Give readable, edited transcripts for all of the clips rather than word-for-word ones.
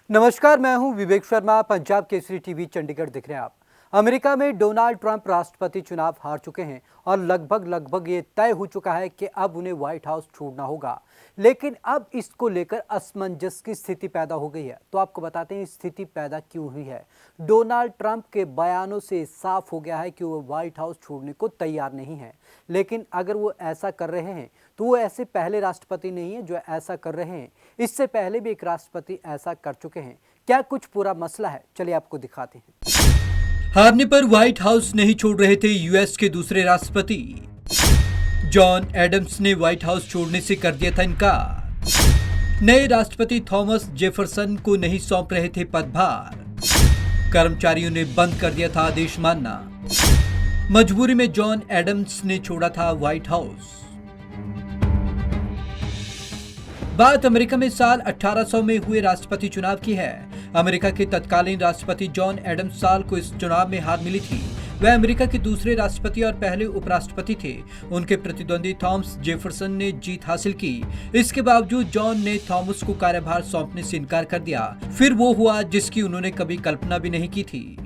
नमस्कार, मैं हूं विवेक शर्मा। पंजाब केसरी टीवी चंडीगढ़ दिख रहे हैं आप। अमेरिका में डोनाल्ड ट्रंप राष्ट्रपति चुनाव हार चुके हैं और लगभग ये तय हो चुका है कि अब उन्हें व्हाइट हाउस छोड़ना होगा। लेकिन अब इसको लेकर असमंजस की स्थिति पैदा हो गई है। तो आपको बताते हैं स्थिति पैदा क्यों हुई है। डोनाल्ड ट्रंप के बयानों से साफ हो गया है कि वो व्हाइट हाउस छोड़ने को तैयार नहीं है। लेकिन अगर वो ऐसा कर रहे हैं तो वो ऐसे पहले राष्ट्रपति नहीं है जो ऐसा कर रहे हैं। इससे पहले भी एक राष्ट्रपति ऐसा कर चुके हैं। क्या कुछ पूरा मसला है, चलिए आपको दिखाते हैं। हारने पर व्हाइट हाउस नहीं छोड़ रहे थे यूएस के दूसरे राष्ट्रपति। जॉन एडम्स ने व्हाइट हाउस छोड़ने से कर दिया था इनकार। नए राष्ट्रपति थॉमस जेफरसन को नहीं सौंप रहे थे पदभार। कर्मचारियों ने बंद कर दिया था आदेश मानना। मजबूरी में जॉन एडम्स ने छोड़ा था व्हाइट हाउस। बात अमेरिका में साल 1800 में हुए राष्ट्रपति चुनाव की है। अमेरिका के तत्कालीन राष्ट्रपति जॉन एडम्स साल को इस चुनाव में हार मिली थी। वह अमेरिका के दूसरे राष्ट्रपति और पहले उपराष्ट्रपति थे। उनके प्रतिद्वंदी थॉमस जेफरसन ने जीत हासिल की। इसके बावजूद जॉन ने थॉमस को कार्यभार सौंपने से इनकार कर दिया। फिर वो हुआ जिसकी उन्होंने कभी कल्पना भी नहीं की थी।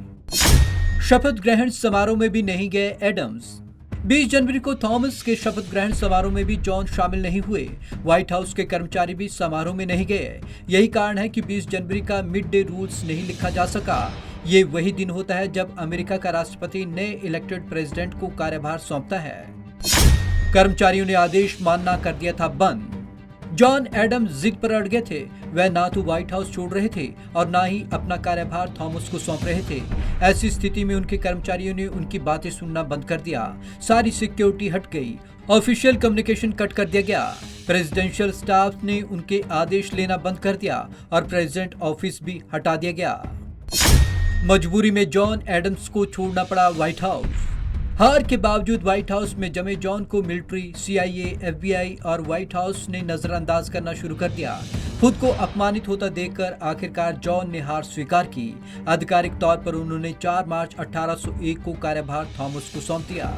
शपथ ग्रहण समारोह में भी नहीं गए एडम्स। 20 जनवरी को थॉमस के शपथ ग्रहण समारोह में भी जॉन शामिल नहीं हुए। व्हाइट हाउस के कर्मचारी भी समारोह में नहीं गए। यही कारण है कि 20 जनवरी का मिड डे रूल्स नहीं लिखा जा सका। ये वही दिन होता है जब अमेरिका का राष्ट्रपति नए इलेक्टेड प्रेसिडेंट को कार्यभार सौंपता है। कर्मचारियों ने आदेश मानना कर दिया था बंद। जॉन एडम्स जिद पर अड़ गए थे। वह ना तो व्हाइट हाउस छोड़ रहे थे और ना ही अपना कार्यभार थॉमस को सौंप रहे थे। ऐसी स्थिति में उनके कर्मचारियों ने उनकी बातें सुनना बंद कर दिया। सारी सिक्योरिटी हट गई। ऑफिशियल कम्युनिकेशन कट कर दिया गया। प्रेसिडेंशियल स्टाफ ने उनके आदेश लेना बंद कर दिया और प्रेसिडेंट ऑफिस भी हटा दिया गया। मजबूरी में जॉन एडम्स को छोड़ना पड़ा व्हाइट हाउस। हार के बावजूद व्हाइट हाउस में जमे जॉन को मिलिट्री, CIA, FBI और व्हाइट हाउस ने नजरअंदाज करना शुरू कर दिया। खुद को अपमानित होता देखकर आखिरकार जॉन ने हार स्वीकार की। आधिकारिक तौर पर उन्होंने 4 मार्च 1801 को कार्यभार थॉमस को सौंप दिया।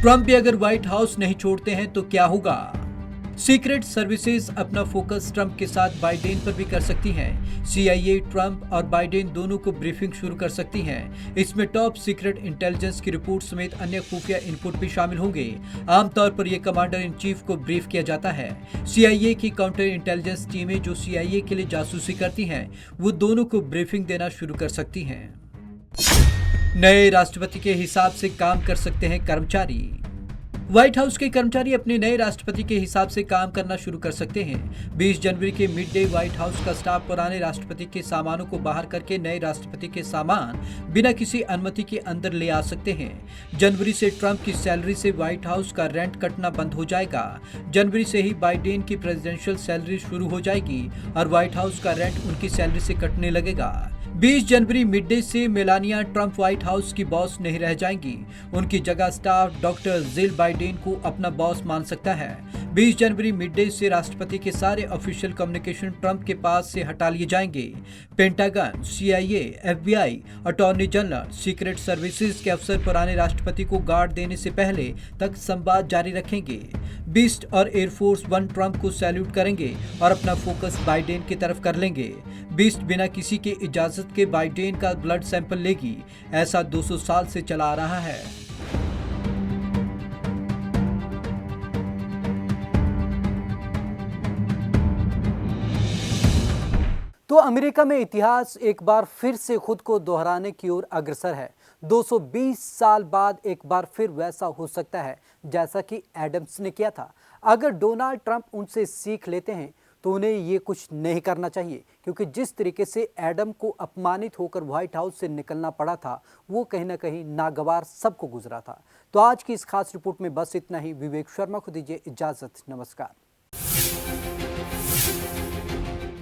ट्रंप भी अगर व्हाइट हाउस नहीं छोड़ते हैं तो क्या होगा? सीक्रेट सर्विसेज अपना फोकस ट्रंप के साथ बाइडेन पर भी कर सकती हैं। CIA ट्रंप और बाइडेन दोनों को ब्रीफिंग शुरू कर सकती हैं। इसमें टॉप सीक्रेट इंटेलिजेंस की रिपोर्ट समेत अन्य खुफिया इनपुट भी शामिल होंगे। आमतौर पर यह कमांडर इन चीफ को ब्रीफ किया जाता है। CIA की काउंटर इंटेलिजेंस टीमें जो CIA के लिए जासूसी करती हैं, वो दोनों को ब्रीफिंग देना शुरू कर सकती हैं। नए राष्ट्रपति के हिसाब से काम कर सकते हैं कर्मचारी। व्हाइट हाउस के कर्मचारी अपने नए राष्ट्रपति के हिसाब से काम करना शुरू कर सकते हैं। 20 जनवरी के मिड डे व्हाइट हाउस का स्टाफ पुराने राष्ट्रपति के सामानों को बाहर करके नए राष्ट्रपति के सामान बिना किसी अनुमति के अंदर ले आ सकते हैं। जनवरी से ट्रंप की सैलरी से व्हाइट हाउस का रेंट कटना बंद हो जाएगा। जनवरी से ही बाइडेन की प्रेसिडेंशियल सैलरी शुरू हो जाएगी और व्हाइट हाउस का रेंट उनकी सैलरी से कटने लगेगा। 20 जनवरी मिड डे से मेलानिया ट्रंप व्हाइट हाउस की बॉस नहीं रह जाएंगी। उनकी जगह स्टाफ डॉक्टर जिल बाइडेन को अपना बॉस मान सकता है। 20 जनवरी मिड डे से राष्ट्रपति के सारे ऑफिशियल कम्युनिकेशन ट्रंप के पास से हटा लिए जाएंगे। Pentagon, CIA, FBI, attorney general, secret services के अफसर पुराने राष्ट्रपति को गार्ड देने से पहले तक संवाद जारी रखेंगे। बीस्ट और एयरफोर्स 1 ट्रंप को सैल्यूट करेंगे और अपना फोकस बाइडेन की तरफ कर लेंगे। बीस्ट बिना किसी के इजाजत के बाइडेन का ब्लड सैंपल लेगी। ऐसा 200 साल से चला आ रहा है। तो अमेरिका में इतिहास एक बार फिर से खुद को दोहराने की ओर अग्रसर है। 220 साल बाद एक बार फिर वैसा हो सकता है जैसा कि एडम्स ने किया था। अगर डोनाल्ड ट्रंप उनसे सीख लेते हैं तो उन्हें ये कुछ नहीं करना चाहिए, क्योंकि जिस तरीके से एडम को अपमानित होकर व्हाइट हाउस से निकलना पड़ा था वो कहीं ना कहीं नागवार सबको गुजरा था। तो आज की इस खास रिपोर्ट में बस इतना ही। विवेक शर्मा को दीजिए इजाजत। नमस्कार।